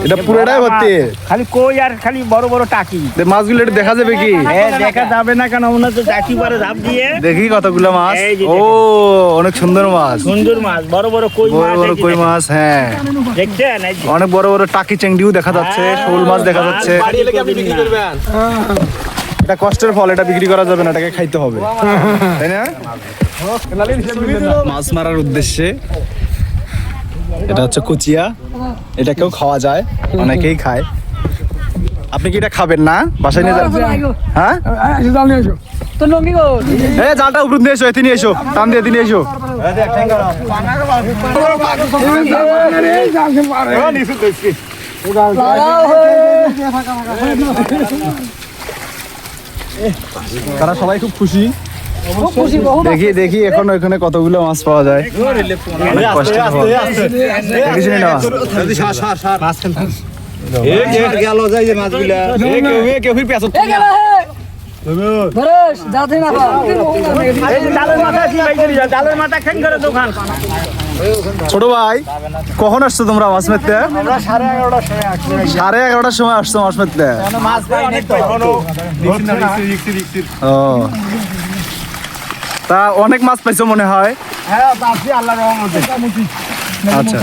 এটা পুরোটাই ভর্তি খালি কই আর খালি বড় বড় টাকি। মাছগুলো একটু দেখা যাবে কি? দেখা যাবে না কেন, ওনার তো টাকি পরে ঝাঁপ দিয়ে দেখি কতগুলো মাছ। এই যে ও অনেক সুন্দর মাছ, সুন্দর মাছ, বড় বড় কই বড় মাছ। বড় এই যে কই মাছ। হ্যাঁ, দেখছেন, এই যে অনেক বড় বড় টাকি চেংড়িও দেখা যাচ্ছে, শোল মাছ দেখা যাচ্ছে। এটা কষ্টের ফল, এটা বিক্রি করা যাবে না, এটাকে খাইতে হবে, তাই না? মাছ মারার উদ্দেশ্যে এটা হচ্ছে কুচিয়া, এটাকেও খাওয়া যায়, অনেকেই খায়। আপনি কি এটা খাবেন না? বাসায় নিয়ে যাবেন? হ্যাঁ, জালটা উপর দিয়ে এসো, এতে নিয়ে এসো, টান দিয়ে নিয়ে এসো। তারা সবাই খুব খুশি। দেখি দেখি এখন ওইখানে কতগুলো মাছ পাওয়া যায়। অনেক কষ্ট ছোট ভাই, কখন আসছো তোমরা মাছ মারতে? 11:30টার সময় আসছো মাছ মারতে? ও, তা অনেক মাছ পাইছো মনে হয়। আচ্ছা।